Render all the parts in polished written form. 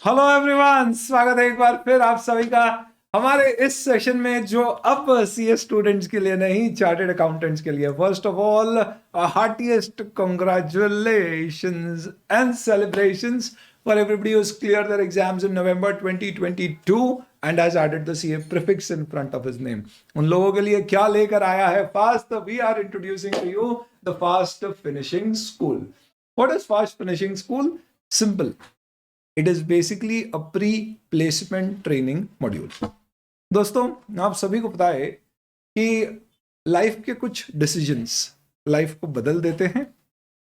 Hello everyone, स्वागत है एक बार फिर आप सभी का हमारे इस सेशन में जो अब सीए स्टूडेंट्स के लिए नहीं, चार्टर्ड अकाउंटेंट्स के लिए। First of all, heartiest congratulations and celebrations for everybody who's cleared their exams in November 2022 and has added the CA prefix in front of his name. उन लोगों के लिए क्या लेकर आया है fast? We are introducing to you the Fast Finishing School. What is Fast Finishing School? Simple. It is basically a pre placement training module. दोस्तों, आप सभी को पता है कि लाइफ के कुछ डिसीजंस लाइफ को बदल देते हैं,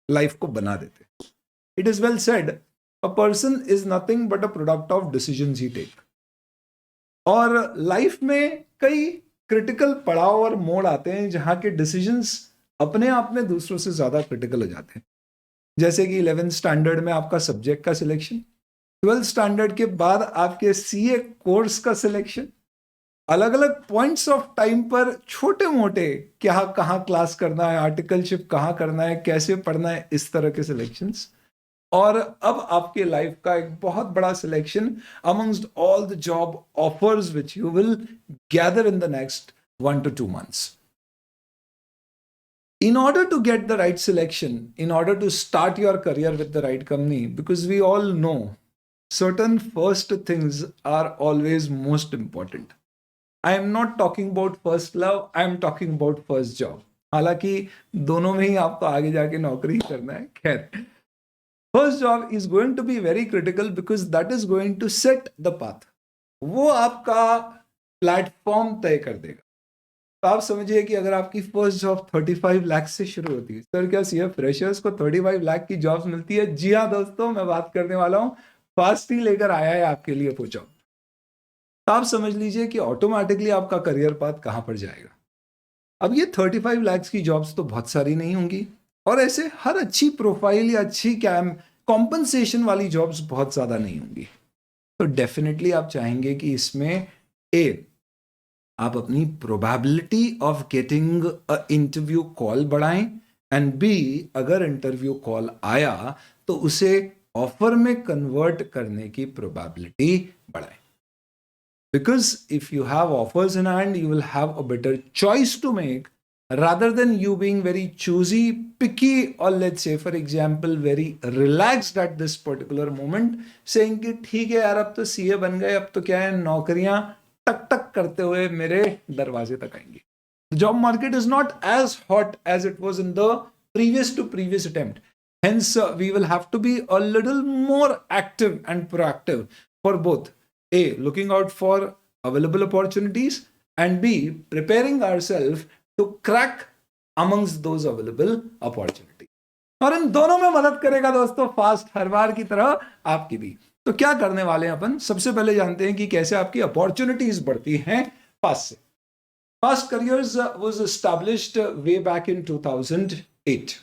लाइफ को बना देते हैं। It is well said, a person is nothing but a product of decisions he take. और लाइफ में कई क्रिटिकल पड़ाव और मोड़ आते हैं जहां के डिसीजंस अपने आप में दूसरों से ज्यादा क्रिटिकल हो जाते हैं। जैसे कि 11th स्टैंडर्ड में आपका सब्जेक्ट का सिलेक्शन, 12th स्टैंडर्ड के बाद आपके सीए कोर्स का सिलेक्शन, अलग अलग पॉइंट्स ऑफ टाइम पर छोटे मोटे क्या कहाँ क्लास करना है, आर्टिकलशिप कहाँ करना है, कैसे पढ़ना है, इस तरह के सिलेक्शंस। और अब आपके लाइफ का एक बहुत बड़ा selection amongst all the job offers which you will gather in the next 1 to 2 months. In order to get the right selection, in order to start your career with the right company, because we all know certain first things are always most important. I am not talking about first love, I am talking about first job. हालांकि दोनों में ही आपको आगे जाके नौकरी करना है। खैर, first job is going to be very critical because that is going to set the path. वो आपका प्लेटफॉर्म तय कर देगा। तो आप समझिए कि अगर आपकी फर्स्ट जॉब 35 लाख से शुरू होती है, सर क्या सीए फ्रेशर्स को 35 लाख की जॉब्स मिलती है? जी हाँ दोस्तों, मैं बात करने वाला हूं, फास्ट ही लेकर आया है आपके लिए वो जॉब। तो आप समझ लीजिए कि ऑटोमेटिकली आपका करियर पाथ कहां पर जाएगा। अब ये 35 लाख की जॉब्स तो बहुत सारी नहीं होंगी, और ऐसे हर अच्छी प्रोफाइल या अच्छी कॉम्पनसेशन वाली जॉब्स बहुत ज्यादा नहीं होंगी। तो डेफिनेटली आप चाहेंगे कि इसमें आप अपनी probability of getting a interview call बढ़ाएं, एंड बी, अगर इंटरव्यू कॉल आया तो उसे ऑफर में कन्वर्ट करने की प्रोबेबिलिटी बढ़ाएं। Because if you have offers in hand, you will have a better choice to make rather than you being very choosy, picky, or let's say for example very relaxed at this particular moment, saying कि ठीक है यार, अब तो CA बन गए, अब तो क्या है, नौकरियां टक टक करते हुए मेरे दरवाजे तक आएंगी। The job market is not as hot as it was in the previous attempt. Hence, we will have to be a little more active and proactive for both A, looking out for available opportunities, and B, preparing ourselves to crack amongst those available opportunities. और इन दोनों में मदद करेगा दोस्तों fast, हर बार की तरह आपकी भी। तो क्या करने वाले हैं अपन? सबसे पहले जानते हैं कि कैसे आपकी अपॉर्चुनिटीज बढ़ती हैं फास्ट से। Fast careers was established way back in 2008।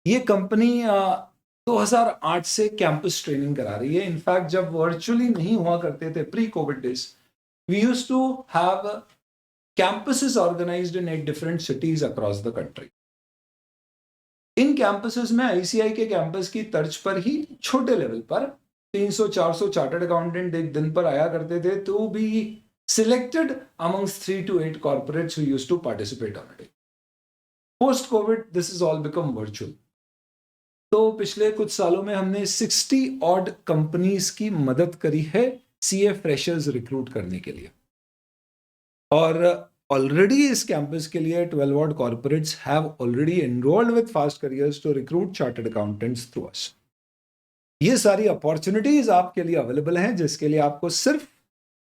ये कंपनी 2008 से कैंपस ट्रेनिंग करा रही है। इनफैक्ट जब वर्चुअली नहीं हुआ करते थे, pre covid days, we used to have campuses organized in 8 different cities across the country. इन कैंपसेस में आईसीआई के कैंपस की तर्ज पर ही छोटे लेवल पर 300-400 चार्टर्ड अकाउंटेंट एक दिन पर आया करते थे to be selected amongst 3 to 8 corporates who used to participate on it. Post COVID, this is all become virtual. तो पिछले कुछ सालों में हमने 60 odd कंपनीज की मदद करी है सीए फ्रेशर्स रिक्रूट करने के लिए। और ऑलरेडी इस कैंपस के लिए 12 odd corporates have already enrolled with Fast Careers to recruit chartered accountants through us. ये सारी अपॉर्चुनिटीज आपके लिए अवेलेबल हैं, जिसके लिए आपको सिर्फ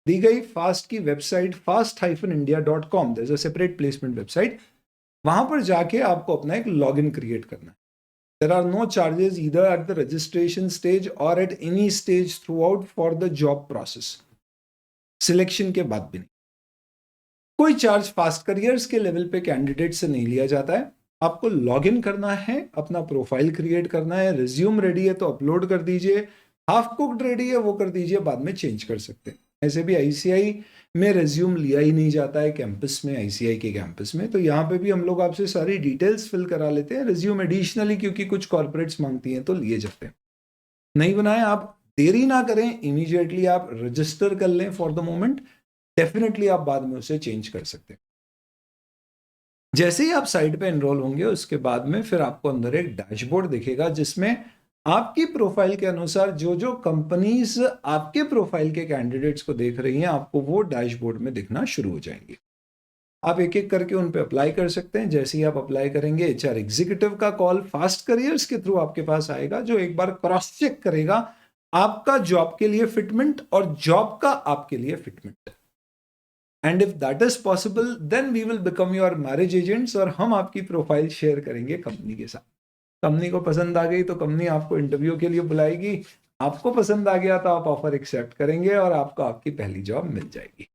दी गई फास्ट की website fast-india.com, there's a separate placement website, वहां पर जाके आपको अपना एक लॉगिन क्रिएट करना है। There are no charges either at the registration stage or at any stage throughout for the job process. Selection के बाद भी नहीं, कोई चार्ज फास्ट करियर्स के लेवल पे कैंडिडेट से नहीं लिया जाता है। आपको लॉगिन करना है, अपना प्रोफाइल क्रिएट करना है, रिज्यूम रेडी है तो अपलोड कर दीजिए, हाफ कुक्ड रेडी है वो कर दीजिए, बाद में चेंज कर सकते हैं। ऐसे भी आईसीआई में रिज्यूम लिया ही नहीं जाता है कैंपस में, आईसीआई के कैंपस में, तो यहाँ पे भी हम लोग आपसे सारी डिटेल्स फिल करा लेते हैं। रिज्यूम एडिशनली क्योंकि कुछ कॉर्पोरेट्स मांगती हैं तो लिए जाते हैं। नहीं बनाए आप देरी ना करें, इमीडिएटली आप रजिस्टर कर लें फॉर द मोमेंट, डेफिनेटली आप बाद में उसे चेंज कर सकते हैं। जैसे ही आप साइट पे एनरोल होंगे उसके बाद में फिर आपको अंदर एक डैशबोर्ड दिखेगा जिसमें आपकी प्रोफाइल के अनुसार जो जो कंपनीज आपके प्रोफाइल के कैंडिडेट्स को देख रही हैं आपको वो डैशबोर्ड में दिखना शुरू हो जाएंगे। आप एक एक करके उन पे अप्लाई कर सकते हैं। जैसे ही आप अप्लाई करेंगे एचआर एग्जीक्यूटिव का कॉल फास्ट करियर्स के थ्रू आपके पास आएगा जो एक बार क्रॉस चेक करेगा आपका जॉब के लिए फिटमेंट और जॉब का आपके लिए fitment. And if that is possible then we will become your marriage agents और हम आपकी प्रोफाइल शेयर करेंगे कंपनी के साथ। कंपनी को पसंद आ गई तो कंपनी आपको इंटरव्यू के लिए बुलाएगी, आपको पसंद आ गया तो आप ऑफर एक्सेप्ट करेंगे और आपको आपकी पहली जॉब मिल जाएगी।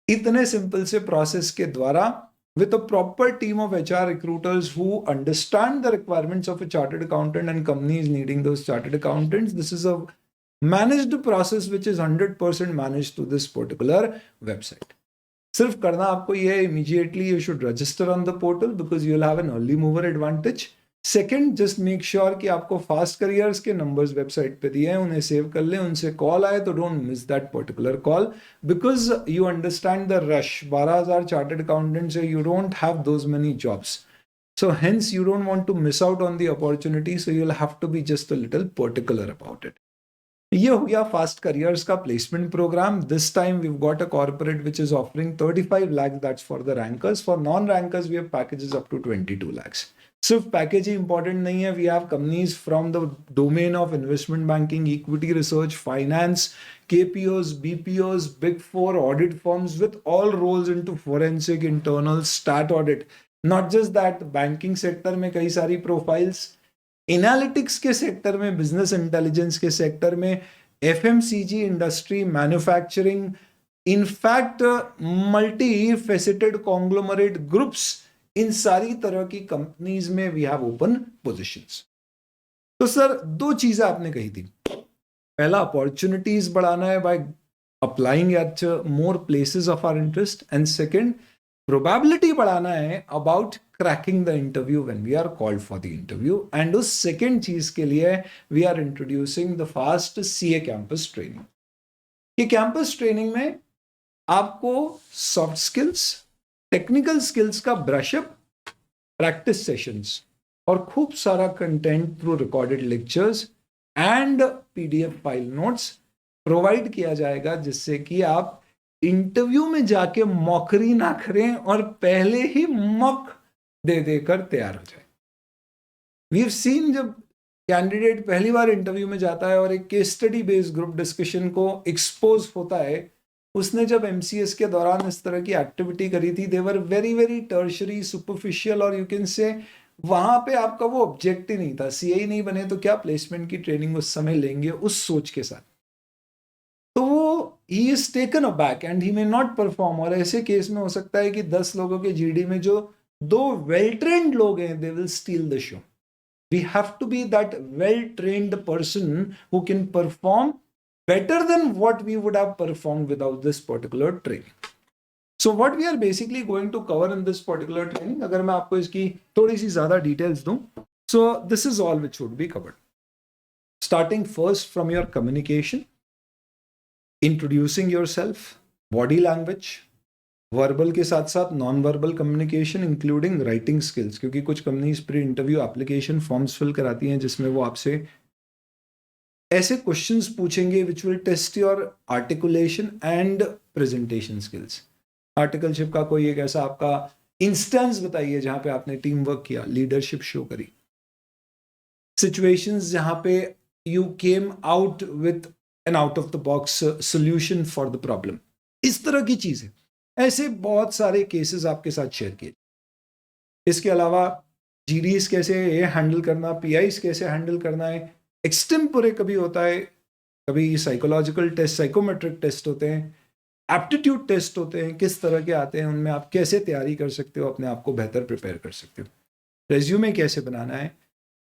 इतने सिंपल से प्रोसेस के द्वारा with a proper team of HR recruiters who understand the requirements of a chartered accountant and companies needing those chartered accountants, this is a managed process which is 100% managed to this particular website. सिर्फ करना आपको ये है, immediately you should register on the portal because you'll have an early mover advantage. Second, just make sure कि आपको fast careers के numbers website पे दिए हैं, उन्हें सेव कर लें। उनसे कॉल आए तो don't miss that particular call because you understand the rush. 12,000 chartered accountants है, you don't have those many jobs, so hence you don't want to miss out on the opportunity, so you'll have to be just a little particular about it. ये हो गया fast careers का placement programme. This time we got a corporate which is offering 35 lakhs, that's for the rankers. For non rankers we have packages up to 22 lakhs। सिर्फ package ही important नहीं है, we have companies from the domain of investment banking, equity research, finance, KPOs, BPOs, Big Four audit firms with all roles into forensic, internal, stat audit. Not just that, banking sector में कई सारी profiles, analytics के sector में, business intelligence के sector में, FMCG industry, manufacturing, in fact multi faceted conglomerate groups, इन सारी तरह की कंपनीज में वी हैव ओपन पोजीशंस। तो सर दो चीजें आपने कही थी, पहला अपॉर्चुनिटीज बढ़ाना है by applying at more places of our interest, and second probability बढ़ाना है about cracking the interview when we are called for the interview. And उस सेकंड चीज के लिए we are introducing the fast CA campus training. ये campus training में आपको soft skills, technical skills का ब्रशअप, प्रैक्टिस सेशंस और खूब सारा content through recorded lectures and PDF file notes provide किया जाएगा, जिससे कि आप इंटरव्यू में जाके मौकरी ना करें और पहले ही मॉक दे देकर तैयार हो जाए। वी हैव सीन जब कैंडिडेट पहली बार इंटरव्यू में जाता है और एक case study based group discussion को एक्सपोज होता है, उसने जब MCS के दौरान इस तरह की एक्टिविटी करी थी, they were very very tertiary, superficial, और यू कैन से वहां पे आपका वो ऑब्जेक्ट ही नहीं था। CA ही नहीं बने तो क्या प्लेसमेंट की ट्रेनिंग उस समय लेंगे, उस सोच के साथ। तो वो he is taken aback and he may not perform। और ऐसे केस में हो सकता है कि 10 लोगों के GD में जो 2 वेल ट्रेन्ड लोग हैं, they will steal the show। We have to be that well trained person who can perform better than what we would have performed without this particular training। So what we are basically going to cover in this particular training, अगर मैं आपको इसकी थोड़ी सी ज्यादा details दूं, so this is all which would be covered, starting first from your communication, introducing yourself, body language, verbal के साथ साथ non verbal communication including writing skills, क्योंकि कुछ companies pre interview application forms fill कराती हैं जिसमें वो आपसे ऐसे क्वेश्चंस पूछेंगे which will test your articulation and presentation skills. Articleship का कोई एक ऐसा आपका इंस्टेंस बताइए जहां पे आपने टीम वर्क किया, लीडरशिप शो करी, सिचुएशंस जहां पे you came out with an out of the box solution for the problem, इस तरह की चीजें, ऐसे बहुत सारे केसेस आपके साथ शेयर किए। इसके अलावा GDs कैसे हैंडल करना, PIs कैसे हैंडल करना है, एक्सटेम्पोरे कभी होता है, कभी साइकोलॉजिकल टेस्ट, साइकोमेट्रिक टेस्ट होते हैं, एप्टीट्यूड टेस्ट होते हैं, किस तरह के आते हैं, उनमें आप कैसे तैयारी कर सकते हो, अपने आप को बेहतर प्रिपेयर कर सकते हो, रेज्यूमे कैसे बनाना है,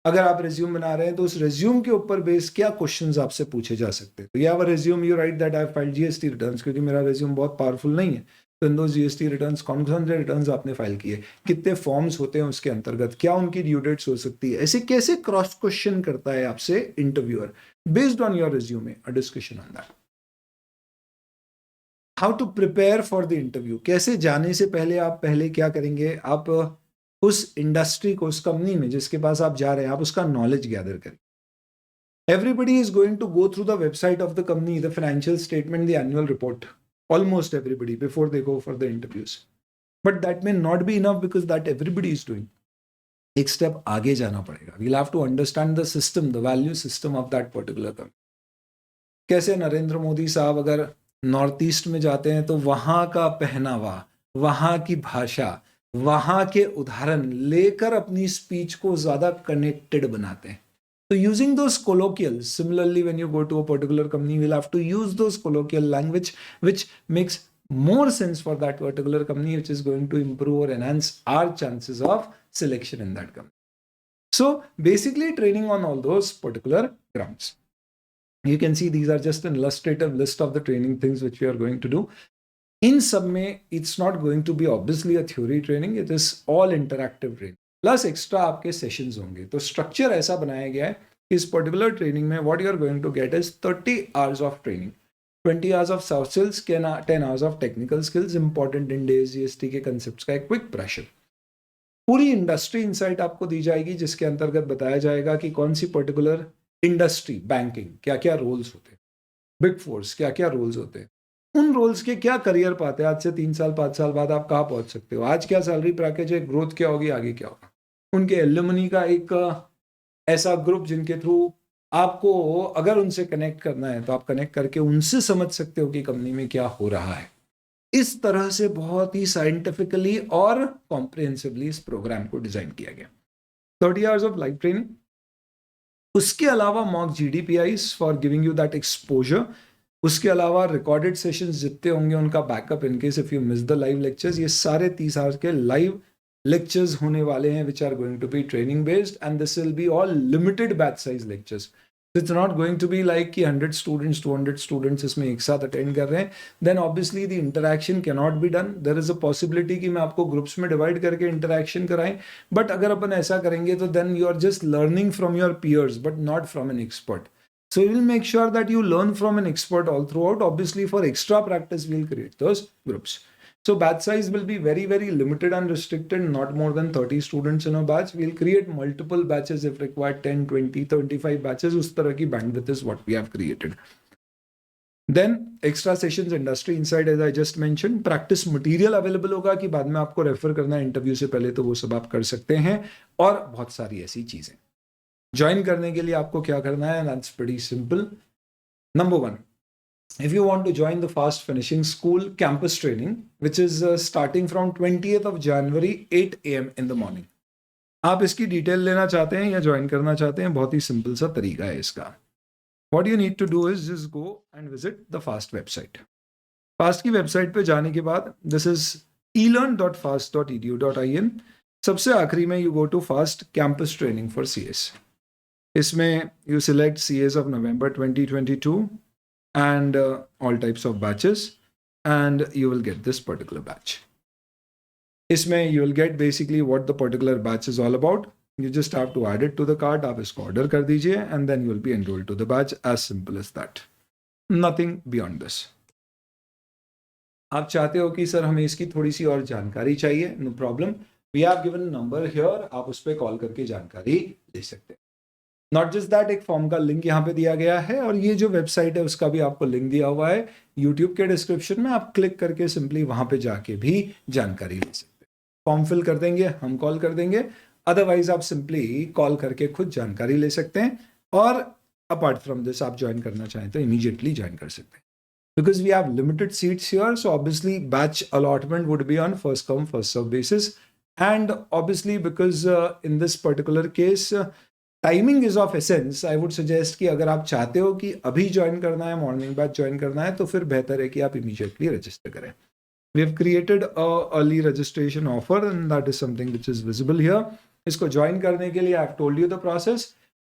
अगर आप रेज्यूम बना रहे हैं तो उस रेज्यूम के ऊपर बेस क्या क्वेश्चंस आपसे पूछे जा सकते हैं। तो या resume you right that I filed GST returns, क्योंकि मेरा रेज्यूम बहुत पावरफुल नहीं है, तो इन दो GST रिटर्न्स कौन कौन से रिटर्न्स आपने फाइल किए, कितने फॉर्म्स होते हैं उसके अंतर्गत, क्या उनकी ड्यू डेट्स हो सकती है, ऐसे कैसे क्रॉस क्वेश्चन करता है आपसे interviewer, based on your resume, a discussion on that. How to prepare for the interview, कैसे जाने से पहले आप पहले क्या करेंगे, आप उस इंडस्ट्री को, उस कंपनी में जिसके पास आप जा रहे हैं, आप उसका नॉलेज गैदर करें. Everybody is going to go through the website of the company, the financial statement, the annual report. Almost everybody before they go for the interviews. But that may not be enough because that everybody is doing. एक step आगे जाना पड़ेगा. We'll have to understand the system, the value system of that particular company. कैसे नरेंद्र मोदी साहब अगर north east में जाते हैं तो वहां का पहनावा, वहां की भाषा, वहां के उदाहरण लेकर अपनी स्पीच को ज्यादा कनेक्टेड बनाते हैं. So using those colloquials, similarly when you go to a particular company, we'll have to use those colloquial language which makes more sense for that particular company, which is going to improve or enhance our chances of selection in that company. So basically training on all those particular grounds. You can see these are just an illustrative list of the training things which we are going to do. In some way, it's not going to be obviously a theory training, it is all interactive training. Plus extra आपके sessions होंगे. तो structure ऐसा बनाया गया है कि इस particular training में what you are going to get is 30 hours of training, 20 hours of soft skills, 10 hours of technical skills, important Ind AS GST के कंसेप्ट्स का एक क्विक ब्रशर. पूरी इंडस्ट्री इनसाइट आपको दी जाएगी जिसके अंतर्गत बताया जाएगा कि कौन सी पर्टिकुलर इंडस्ट्री, बैंकिंग, क्या क्या रोल्स होते हैं, बिग फोर्स क्या क्या रोल्स होते हैं, उन रोल्स के क्या करियर पाते हैं, आज से 3 साल 5 साल बाद आप कहाँ पहुंच सकते हो, आज क्या सैलरी पैकेज है, ग्रोथ क्या होगी, आगे क्या होगा. उनके एल्यूमिनी का एक ऐसा ग्रुप जिनके थ्रू आपको अगर उनसे कनेक्ट करना है तो आप कनेक्ट करके उनसे समझ सकते हो कि कंपनी में क्या हो रहा है. इस तरह से बहुत ही साइंटिफिकली और कॉम्प्रिहेंसिवली इस प्रोग्राम को डिजाइन किया गया. 30 आवर्स ऑफ लाइव ट्रेनिंग, उसके अलावा mock GDPIs for giving you that exposure, उसके अलावा रिकॉर्डेड सेशंस जितने होंगे उनका backup in case if you miss the live lectures. ये सारे 30 आवर्स के लाइव lectures होने वाले हैं which are going to be training based and this will be all limited batch size lectures. So it's not going to be like कि 100 students 200 students इसमें एक साथ attend कर रहे हैं. Then obviously the interaction cannot be done. There is a possibility कि मैं आपको groups में divide करके interaction कराएं, but अगर अपन ऐसा करेंगे तो then you are just learning from your peers but not from an expert. So we will make sure that you learn from an expert all throughout. Obviously for extra practice we will create those groups. So batch size will be very, very limited and restricted, not more than 30 students in a batch. We'll create multiple batches if required, 10, 20, 35 batches. उस तरह की bandwidth is what we have created. Then extra sessions, industry insight, as I just mentioned. Practice material available होगा कि बाद में आपको refer करना है इंटरव्यू से पहले, तो वो सब आप कर सकते हैं. और बहुत सारी ऐसी चीजें. ज्वाइन करने के लिए आपको क्या करना है? That's pretty simple. Number 1. If you want to join the Fast Finishing School campus training, which is starting from 20th of January, 8 AM in the morning. आप इसकी डिटेल लेना चाहते हैं या ज्वाइन करना चाहते हैं, बहुत ही सिंपल सा तरीका है इसका. What you need to do is just go and visit the Fast website. Fast की वेबसाइट पे जाने के बाद this is elearn.fast.edu.in. सबसे आखिरी में you go to Fast Campus Training for CS. इसमें you select CS of November 2022. And all types of batches, and you will get this particular batch. इसमें you will get basically what the particular batch is all about. You just have to add it to the cart. आप इसको order कर दीजिए and then you will be enrolled to the batch. As simple as that. Nothing beyond this. आप चाहते हो कि sir हमें इसकी थोड़ी सी और जानकारी चाहिए, no problem. We have given a number here. आप उस पर कॉल करके जानकारी ले सकते हैं. नॉट जस्ट दैट, एक फॉर्म का लिंक यहाँ पे दिया गया है और ये जो वेबसाइट है उसका भी आपको लिंक दिया हुआ है यूट्यूब के डिस्क्रिप्शन में. आप क्लिक करके सिंपली वहां पे जाके भी जानकारी ले सकते हैं. फॉर्म फिल कर देंगे, हम कॉल कर देंगे. अदरवाइज आप सिंपली कॉल करके खुद जानकारी ले सकते हैं. और अपार्ट फ्रॉम दिस आप ज्वाइन करना चाहें तो इमीडिएटली ज्वाइन कर सकते हैं. Because we have limited seats here, so obviously batch allotment would be on first come first serve basis. And obviously because in this particular case timing is of essence, I would suggest कि अगर आप चाहते हो कि अभी join करना है, morning batch join करना है, तो फिर बेहतर है कि आप इमीडिएटली रजिस्टर करें. We have created a early registration offer and that is something which is visible here. इसको ज्वाइन करने के लिए I have told you the process.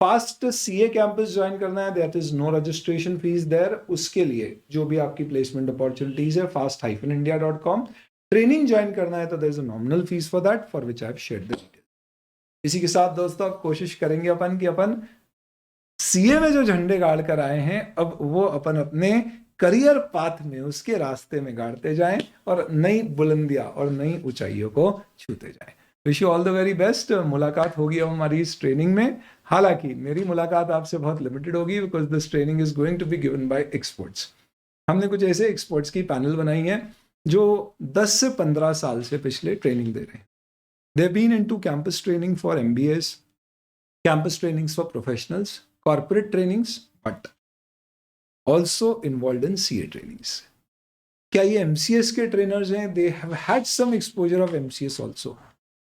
Fast CA campus join करना है, that is no registration fee there. उसके लिए जो भी आपकी प्लेसमेंट अपॉर्चुनिटीज है, fast-india.com. ट्रेनिंग ज्वाइन करना है तो there is a nominal fee for that, for which I have shared the detail. इसी के साथ दोस्तों कोशिश करेंगे अपन कि अपन सीए में जो झंडे गाड़ कर आए हैं, अब वो अपन अपने करियर पाथ में, उसके रास्ते में गाड़ते जाएं और नई बुलंदियां और नई ऊंचाइयों को छूते जाएं। Wish you all the very best. मुलाकात होगी अब हमारी इस ट्रेनिंग में। हालांकि मेरी मुलाकात आपसे बहुत लिमिटेड होगी because this training is going to be given by experts. हमने कुछ ऐसे एक्सपर्ट्स की पैनल बनाई है जो 10 से 15 साल से पिछले ट्रेनिंग दे रहे हैं। They have been into campus training for MBAs, campus trainings for professionals, corporate trainings, but also involve in CA trainings. क्या ये एमसीएस के ट्रेनर्स हैं? They have had some exposure of MCS also,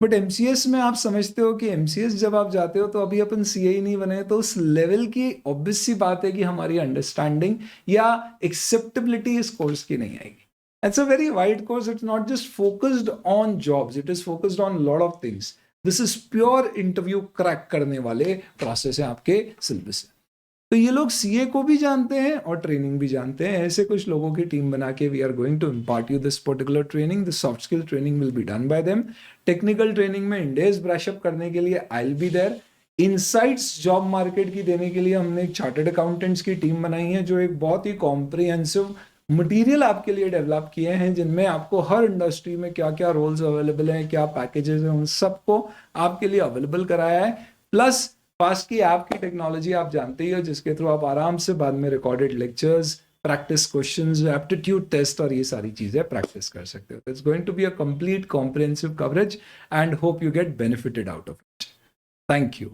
but MCS में आप समझते हो कि MCS जब आप जाते हो तो अभी अपन सीए ही नहीं बने, तो उस लेवल की ऑब्वियस सी बात है कि हमारी अंडरस्टैंडिंग या एक्सेप्टेबिलिटी इस कोर्स की नहीं आएगी। It's a very wide course, it's not just focused on jobs, it is focused on lot of things. This is pure interview crack करने वाले प्रोसेस है आपके सिलेबस से। तो ये लोग सीए को भी जानते हैं और ट्रेनिंग भी जानते हैं। ऐसे कुछ लोगों की टीम बना के we are going to impart you this particular training. The soft skill training will be done by them. Technical training में इंडेज ब्रशअप करने के लिए I will be there. Insights job market की देने के लिए हमने एक चार्टर्ड अकाउंटेंट्स की टीम बनाई है जो एक बहुत ही कॉम्प्रिहेंसिव मटेरियल आपके लिए डेवलप किए हैं, जिनमें आपको हर इंडस्ट्री में क्या क्या रोल्स अवेलेबल हैं, क्या पैकेजेस हैं, उन सबको आपके लिए अवेलेबल कराया है। प्लस फास्ट की ऐप की टेक्नोलॉजी आप जानते ही हो, जिसके थ्रू आप आराम से बाद में recorded lectures, practice questions, aptitude test और ये सारी चीजें प्रैक्टिस कर सकते हो। It's going to be a complete comprehensive coverage and hope you get benefited out of it. Thank you.